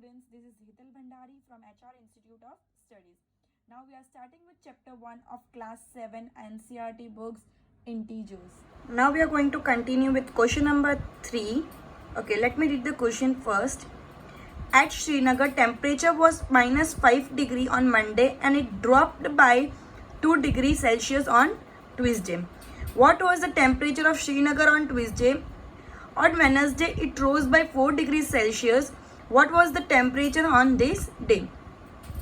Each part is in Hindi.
students, this is Hital Bhandari from HR Institute of Studies. Now we are starting with chapter 1 of class 7 NCERT books, integers. Now we are going to continue with question number 3. Okay, let me read the question first. At Srinagar, temperature was -5 degree on Monday and it dropped by 2 degrees Celsius on Tuesday. What was the temperature of Srinagar on Tuesday? On Wednesday, it rose by 4 degrees Celsius. What was the temperature on this day?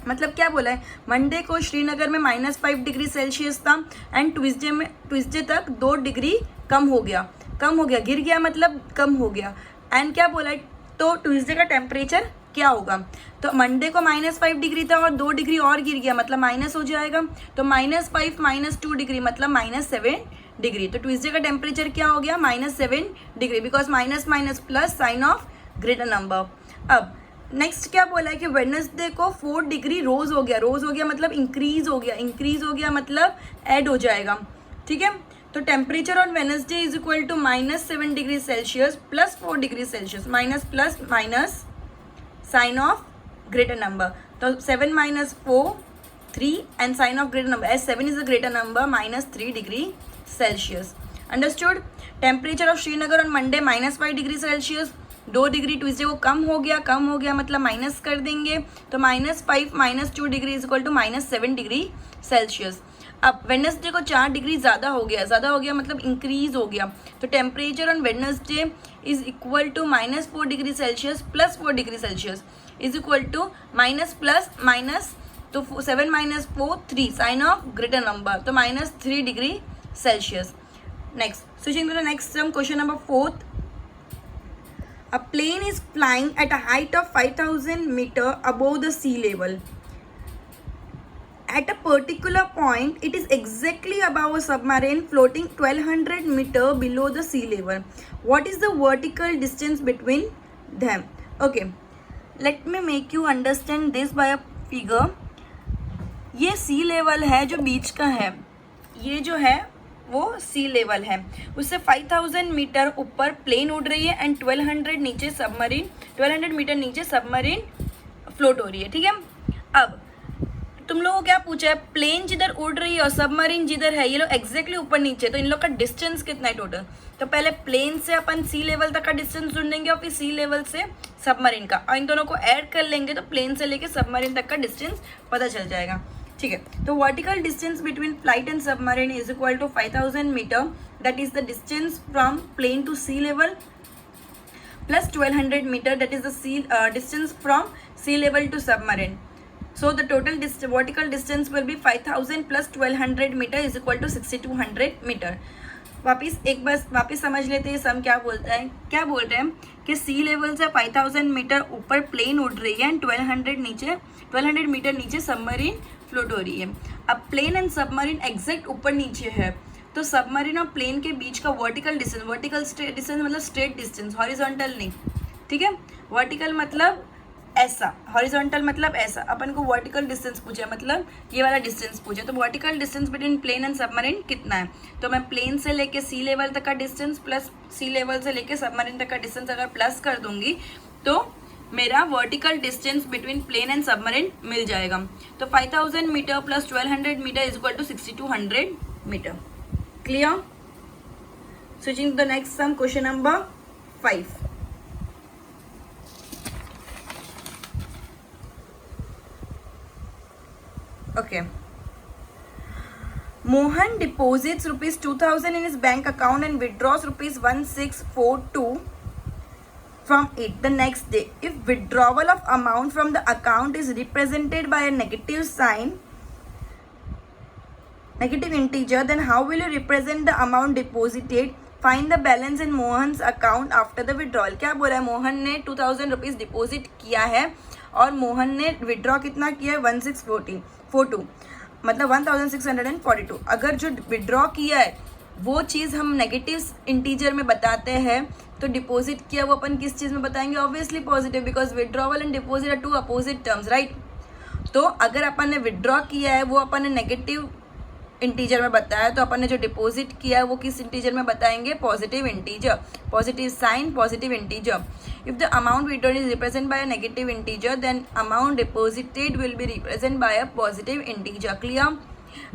मतलब क्या बोला है, मंडे को श्रीनगर में -5 डिग्री सेल्सियस था एंड ट्यूसडे तक 2 डिग्री कम हो गया, गिर गया मतलब कम हो गया. एंड क्या बोला है, तो ट्यूसडे का टेम्परेचर क्या होगा? तो मंडे को -5 डिग्री था और 2 डिग्री और गिर गया मतलब माइनस हो जाएगा. तो -5 - 2 डिग्री मतलब -7 डिग्री. तो ट्यूसडे का टेम्परेचर क्या हो गया? -7 degree, because minus minus plus sign of greater number. अब नेक्स्ट क्या बोला है कि वेडनेसडे को 4 डिग्री रोज हो गया मतलब इंक्रीज हो गया मतलब ऐड हो जाएगा. ठीक है, तो temperature on Wednesday is equal to -7 degree Celsius plus 4 degree Celsius, minus plus minus sign of greater number. तो 7 - 4 3 and sign of greater number as 7 is a greater number -3 degree Celsius. Understood. Temperature of Srinagar on Monday -5 degree Celsius, 2 degree Tuesday को कम हो गया मतलब माइनस कर देंगे. तो -5 - 2 degree is equal to -7 degree Celsius. अब वेडनेसडे को 4 डिग्री ज़्यादा हो गया मतलब इंक्रीज हो गया. तो temperature on Wednesday is equal to -4 degree Celsius plus 4 degree Celsius is equal to minus plus minus. तो 7 - 4 3 साइन ऑफ ग्रेटर नंबर, तो -3 degree Celsius. Next, switching to the next sum, question number 4. A plane is flying at a height of 5,000 meter above the sea level. At a particular point, it is exactly above a submarine floating 1200 meter below the sea level. What is the vertical distance between them? Okay, let me make you understand this by a figure. ये sea level है जो बीच का है, ये जो है वो सी लेवल है, उससे 5000 मीटर ऊपर प्लेन उड़ रही है एंड 1200 नीचे सबमरीन, 1200 मीटर नीचे सबमरीन फ्लोट हो रही है. ठीक है, अब तुम लोगों को क्या पूछा है, प्लेन जिधर उड़ रही है और सबमरीन जिधर है, ये लोग एग्जैक्टली ऊपर नीचे, तो इन लोग का डिस्टेंस कितना है टोटल? तो पहले प्लेन से अपन सी लेवल तक का डिस्टेंस ढूंढेंगे और फिर सी लेवल से सबमरीन का, और इन दोनों को ऐड कर लेंगे तो प्लेन से लेके सबमरीन तक का डिस्टेंस पता चल जाएगा. ठीक है, तो vertical distance between flight and submarine is equal to 5000 metre, that is the distance from plane to sea level, plus 1200 metre, that is the distance from sea level to submarine. So the total vertical distance will be 5000 plus 1200 metre is equal to 6200 metre. वापिस समझ लेते हैं सम क्या बोलता है. क्या बोल रहे हैं कि सी लेवल से 5000 मीटर ऊपर प्लेन उड़ रही है एंड 1200 मीटर नीचे सबमरीन फ्लोट हो रही है. अब प्लेन एंड सबमरीन एग्जैक्ट ऊपर नीचे है, तो सबमरीन और प्लेन के बीच का वर्टिकल डिस्टेंस मतलब स्ट्रेट डिस्टेंस, हॉरिजॉन्टल नहीं. ठीक है, वर्टिकल मतलब ऐसा, हॉरिजॉन्टल मतलब ऐसा. अपन को वर्टिकल डिस्टेंस पूछा मतलब ये वाला डिस्टेंस पूछा, तो vertical distance between plane and submarine कितना है? तो मैं प्लेन से लेके सी लेवल तक का डिस्टेंस प्लस सी लेवल से लेके सबमरीन तक का डिस्टेंस अगर प्लस कर दूंगी तो मेरा vertical distance between plane and submarine मिल जाएगा. तो 5000 metre plus 1200 metre is equal to 6200 metre. Clear? Switching to the next sum, question number 5. Okay. Mohan deposits rupees 2000 in his bank account and withdraws rupees 1642 from it the next day. If withdrawal of amount from the account is represented by a negative sign, negative integer, then how will you represent the amount deposited? Find the balance in Mohan's account after the withdrawal. क्या बोला है, मोहन ने 2000 रुपीज़ डिपॉजिट किया है और मोहन ने विड्रॉ कितना किया है? 1642 मतलब 1642. अगर जो विड्रॉ किया है वो चीज़ हम नेगेटिव इंटीजर में बताते हैं, तो डिपॉजिट किया वो अपन किस चीज़ में बताएंगे? Obviously positive, because withdrawal and deposit are 2 opposite terms, right. तो अगर अपन ने विड्रॉ किया है वो अपन ने नेगेटिव इंटीजर में बताया, तो अपन ने जो डिपॉजिट किया है वो किस इंटीजर में बताएंगे, positive integer, positive sign, positive integer. If the amount withdrawn is represented by a negative integer, then amount deposited will be represented by a positive integer. Clear?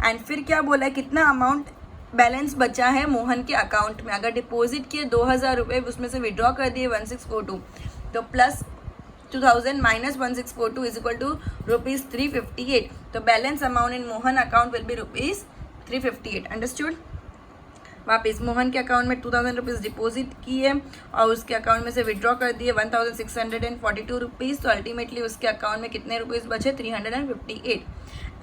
And फिर क्या बोला है, कितना अमाउंट बैलेंस बचा है मोहन के अकाउंट में. अगर डिपॉजिट किए 2000 रुपये, उसमें से विड्रॉ कर दिए 1642, तो plus 2000 minus 1642 is equal to ₹358. तो balance amount in Mohan account will be ₹358. Understood. वापस मोहन के अकाउंट में 2000 रुपीज़ डिपॉजिट किए और उसके अकाउंट में से विड्रॉ कर दिए 1642 रुपीज़. तो अल्टीमेटली उसके अकाउंट में कितने रुपीज़ बचे, 358.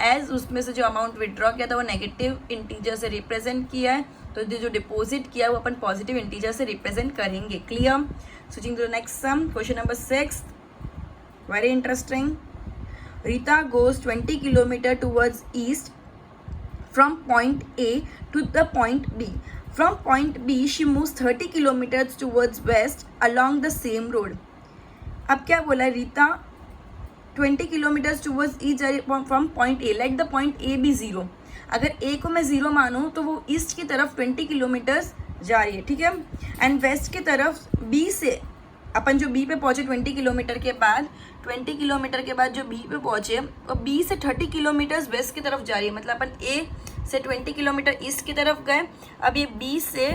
एज उसमें से जो अमाउंट विड्रॉ किया था वो नेगेटिव इंटीजर से रिप्रेजेंट किया है, तो जो डिपॉजिट किया है वो अपन पॉजिटिव इंटीजर से रिप्रेजेंट करेंगे. Clear. Switching to the next sum, question number 6. Very interesting. Rita goes 20 kilometre towards east from point A to the point B. From point B, she moves 30 kilometers towards west along the same road. अब क्या बोला, रीता 20 kilometers towards east जा रही है from point A. Let the point A be 0. अगर A को मैं 0 मानूँ तो वो ईस्ट की तरफ 20 किलोमीटर्स जा रही है, ठीक है. एंड वेस्ट की तरफ B से अपन जो B पे पहुँचे 20 किलोमीटर के बाद, 20 किलोमीटर के बाद जो B पे पहुँचे वो B से 30 किलोमीटर्स वेस्ट की तरफ जा रही है. मतलब अपन A से 20 किलोमीटर ईस्ट की तरफ गए, अब ये B से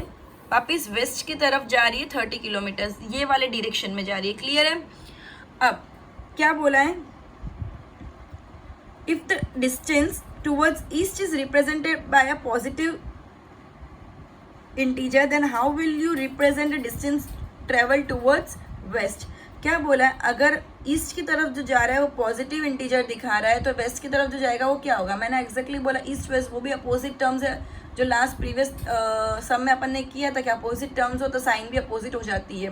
वापस वेस्ट की तरफ जा रही है 30 किलोमीटर्स, ये वाले डायरेक्शन में जा रही है. क्लियर है. अब क्या बोला है, if the distance towards east is represented by a positive integer, then how will you represent the distance travel towards west. क्या बोला है, अगर ईस्ट की तरफ जो जा रहा है वो पॉजिटिव इंटीजर दिखा रहा है, तो वेस्ट की तरफ जो जाएगा वो क्या होगा. मैंने एग्जैक्टली बोला ईस्ट वेस्ट, वो भी अपोजिट टर्म्स है. जो लास्ट प्रीवियस सम में अपन ने किया था कि अपोजिट टर्म्स हो तो साइन भी अपोजिट हो जाती है,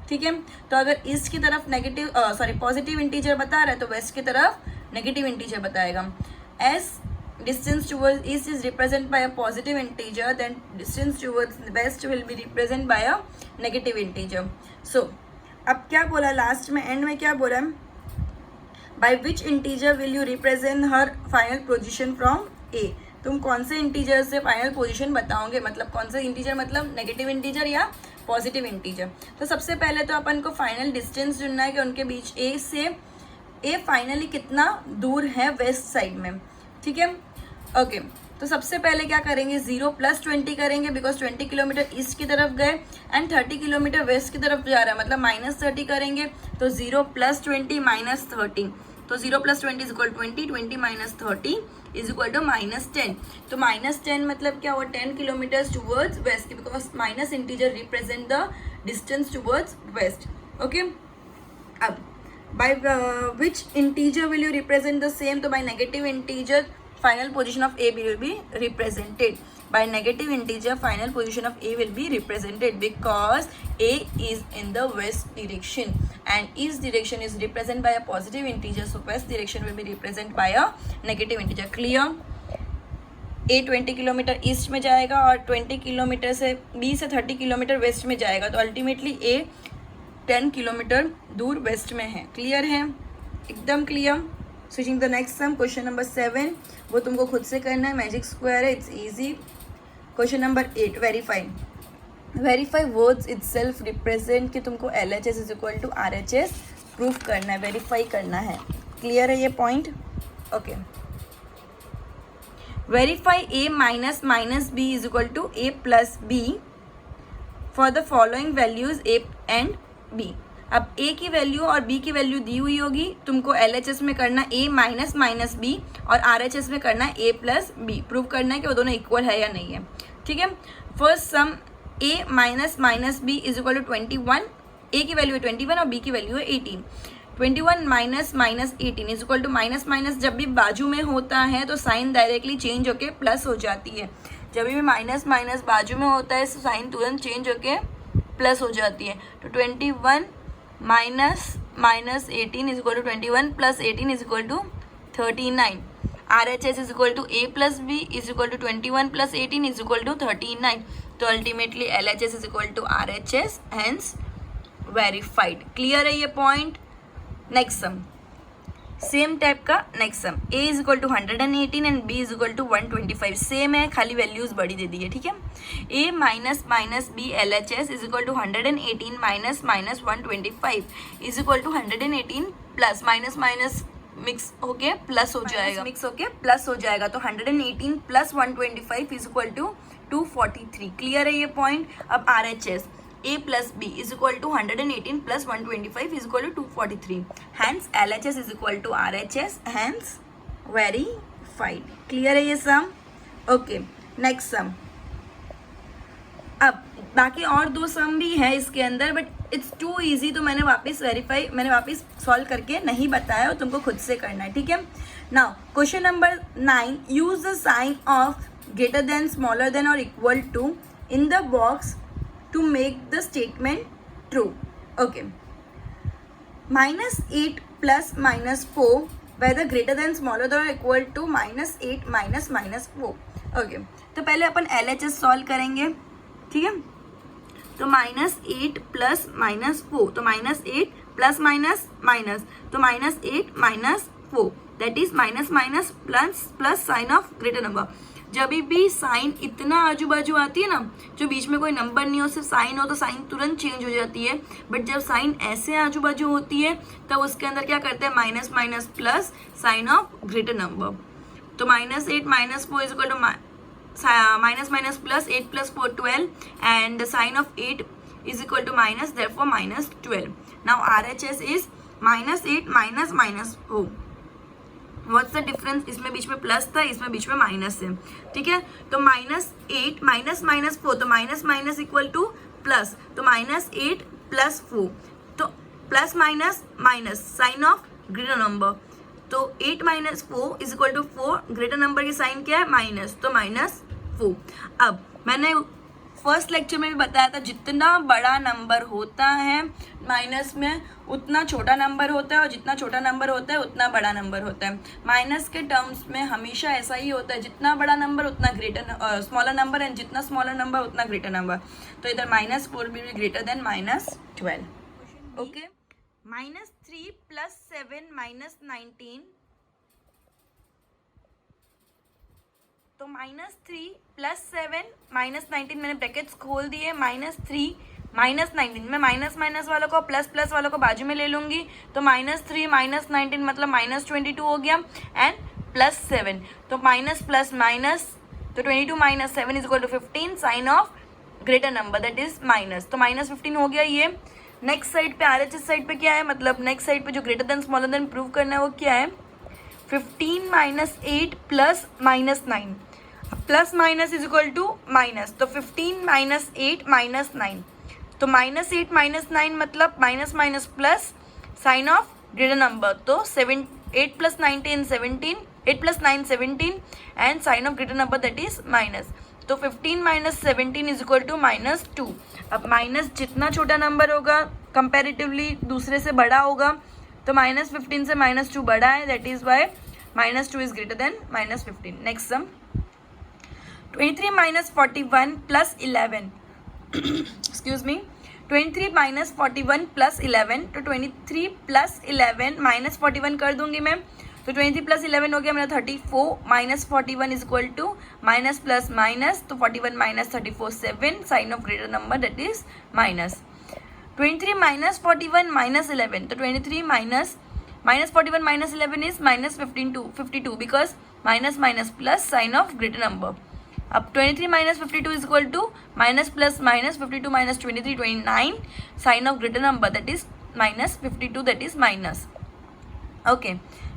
ठीक है. तो अगर ईस्ट की तरफ नेगेटिव पॉजिटिव इंटीजर बता रहा है तो वेस्ट की तरफ नेगेटिव इंटीजर बताएगा. As distance towards east is represented by a positive integer, then distance towards west will be represented by a negative integer. So अब क्या बोला लास्ट में, एंड में क्या बोला, by which integer will you represent her final position from A. तुम कौन से इंटीजर से फाइनल पोजीशन बताओगे, मतलब कौन से इंटीजर, मतलब नेगेटिव इंटीजर या पॉजिटिव इंटीजर. तो सबसे पहले तो अपन को फाइनल डिस्टेंस चुनना है कि उनके बीच ए से ए फाइनली कितना दूर है वेस्ट साइड में, ठीक है. ओके, तो सबसे पहले क्या करेंगे, 0 + 20 करेंगे, बिकॉज 20 किलोमीटर ईस्ट की तरफ गए एंड 30 किलोमीटर वेस्ट की तरफ जा रहा है, मतलब -30 करेंगे. तो 0 + 20 - 30, तो 0 + 20 is equal 20, 20 - 30 is equal to -10. तो -10 मतलब क्या हुआ, 10 kilometres towards west, because minus integer represent the distance towards west. Okay. अब by which integer will you represent the same, तो by negative integer final position of A will be represented. By negative integer final position of A will be represented because A is in the west direction and east direction is represented by a positive integer, so west direction will be represented by a negative integer. Clear. A 20 kilometre east में जाएगा और 20 किलोमीटर से B से 30 किलोमीटर वेस्ट में जाएगा, तो अल्टीमेटली A 10 किलोमीटर दूर वेस्ट में है. क्लियर है, एकदम clear. Switching the next sum, question number 7, वो तुमको खुद से करना है, मैजिक स्क्वायर है, it's easy. Question number 8, verify words itself represent, कि तुमको LHS is equal to RHS proof करना है, वेरीफाई करना है. क्लियर है ये point. Okay. Verify A - B is equal to A + B for the following values A and B. अब A की वैल्यू और B की वैल्यू दी हुई होगी, तुमको LHS में करना A - B और RHS में करना A + B. प्रूव करना है कि वो दोनों इक्वल है या नहीं है, ठीक है. First sum A - B is equal to 21. A की वैल्यू है 21 और B की वैल्यू है 18. 21 - 18 इज इक्वल टू माइनस. जब भी बाजू में होता है तो साइन डायरेक्टली चेंज होके प्लस हो जाती है. जब भी माइनस बाजू में होता है तो साइन तुरंत चेंज होके प्लस हो जाती है. तो 21 - 18 is equal to 21 + 18 is equal to 39. RHS is equal to A + B is equal to 21 + 18 is equal to 39. तो ultimately LHS is equal to RHS, hence verified. Clear है ये point. Next sum, same type का next sum, a is equal to 118 and b is equal to 125, same है, खाली वैल्यूज बड़ी दे दी है, ठीक है। a minus minus b LHS is equal to 118 minus minus 125 is equal to 118 plus minus minus mix होके प्लस हो जाएगा, मिक्स होके प्लस हो जाएगा, तो 118 प्लस 125 इज इक्वल टू 243। क्लियर है ये पॉइंट। अब RHS a plus b is equal to 118 plus 125 is equal to 243. Hence LHS is equal to RHS. Hence verified. Clear है ये sum? Okay. Next sum. अब बाकी और दो सम भी है इसके अंदर, बट इट्स टू इजी, तो मैंने वापस सॉल्व करके नहीं बताया और तुमको खुद से करना है, ठीक है। Now question number 9, use the sign of greater than, smaller than और equal to in the box to make the statement true. Okay. -8 plus -4 whether greater than, smaller than or equal to -8 minus -4. Okay. तो पहले अपन LHS सॉल्व करेंगे, ठीक है। तो -8 प्लस -4, तो -8 प्लस माइनस माइनस, तो -8 -4 that is minus minus plus plus sign of greater number. जब भी साइन इतना आजू बाजू आती है ना, जो बीच में कोई नंबर नहीं हो, सिर्फ साइन हो, तो साइन तुरंत चेंज हो जाती है, बट जब साइन ऐसे आजू बाजू होती है तब उसके अंदर क्या करते हैं, minus minus plus sign of greater number. तो -8 -4 is equal to minus minus plus 8 plus 4 12 and sign of 8 is equal to minus, therefore -12। Now RHS is -8 minus -4। What's the difference, इसमें बीच में प्लस था, इसमें बीच में माइनस है, ठीक है। तो -8 माइनस -4, तो minus minus equal to plus, तो -8 प्लस 4, तो plus minus minus sign of greater number, तो 8 minus 4 is equal to 4, greater number की साइन क्या है, माइनस, तो -4। अब मैंने फर्स्ट लेक्चर में भी बताया था, जितना बड़ा नंबर होता है माइनस में उतना छोटा नंबर होता है, और जितना छोटा नंबर होता है उतना बड़ा नंबर होता है। माइनस के टर्म्स में हमेशा ऐसा ही होता है, जितना बड़ा नंबर उतना ग्रेटर स्मॉलर नंबर, एंड जितना स्मॉलर नंबर उतना ग्रेटर नंबर। तो इधर -4 will be greater then -12। Okay. -3 plus 7 minus 19, तो -3 प्लस 7 माइनस 19, मैंने ब्रैकेट्स खोल दिए, -3 माइनस 19, मैं माइनस माइनस वालों को प्लस प्लस वालों को बाजू में ले लूंगी, तो -3 माइनस 19 मतलब -22 हो गया, एंड प्लस 7, तो माइनस प्लस माइनस, तो 22 minus 7 is equal to 15, sign of greater number that is minus, तो -15 हो गया ये। नेक्स्ट साइड पे RHS साइड पे क्या है, मतलब नेक्स्ट साइड पे जो greater than smaller than prove करना है वो क्या है, 15 minus 8 plus minus 9, plus minus is equal to minus, तो 15 माइनस 8 माइनस 9, तो -8 माइनस 9 मतलब minus minus plus sign of greater number, तो 8 plus 19 17, 8 plus 9 17 and sign of greater number that is minus, तो 15 माइनस 17 इज इक्वल टू -2। अब माइनस जितना छोटा नंबर होगा कंपेरेटिवली दूसरे से बड़ा होगा, तो -15 से -2 बड़ा है, that is why -2 is greater than -15। Next sum, 23 minus 41 plus 11 excuse me, 23 minus 41 plus 11, तो 23 प्लस 11 माइनस 41 कर दूंगी मैं, तो 23 प्लस 11 हो गया मेरा 34, minus 41 is equal to minus plus minus, तो 41 minus 34 7, sign of greater number that is minus. 23 minus 41 minus 11, तो 23 minus 41 minus 11 is minus 52 because minus minus plus sign of greater number. अब 23 minus 52 is equal to minus plus minus 52 minus 23 29, sign of greater number that is minus 52 that is minus. Okay,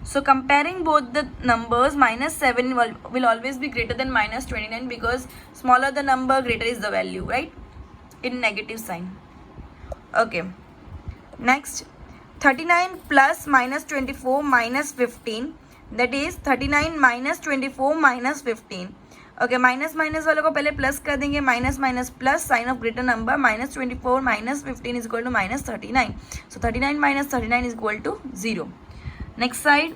so comparing both the numbers, -7 will always be greater than -29 because smaller the number, greater is the value, right? In negative sign. Okay, next 39 plus -24 minus 15, that is 39 minus 24 minus 15. Okay, minus minus वालों को पहले प्लस कर देंगे, minus minus plus sign of greater number, -24 minus 15 is equal to -39, so 39 minus 39 is equal to 0। Next side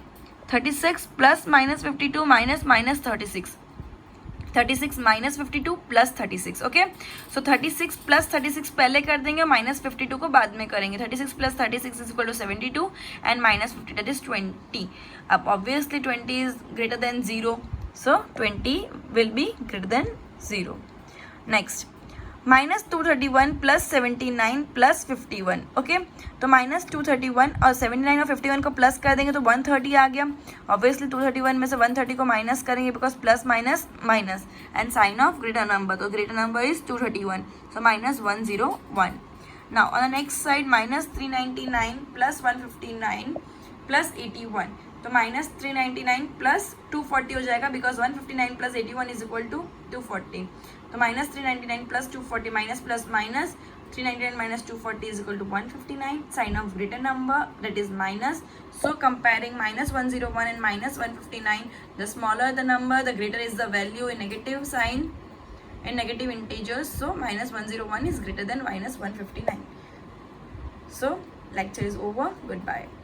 36 plus -52 minus -36, 36 minus 52 plus 36. Okay, so 36 plus 36 पहले कर देंगे, माइनस 52 को बाद में करेंगे. 36 plus 36 is equal to 72 and minus 50 that is 20. अब obviously 20 is greater than 0, so 20 will be greater than 0. Next, minus 231 plus 79 plus 51. Okay, तो माइनस 231 और 79 और 51 को प्लस कर देंगे तो 130 आ गया. ऑब्वियसली 231 में से 130 को माइनस करेंगे because plus minus minus and sign of greater number, तो greater number is 231, so minus 101. Now on the next side minus 399 plus 159 plus 81, तो माइनस 399 प्लस 240 हो जाएगा because 159 plus 81 is equal to 240. तो minus 399 plus 240 minus plus minus 399 minus 240 is equal to 159, sign of greater number that is minus. So comparing minus 101 and minus 159, the smaller the number, the greater is the value in negative sign, in negative integers. So minus 101 is greater than minus 159. So lecture is over. Goodbye.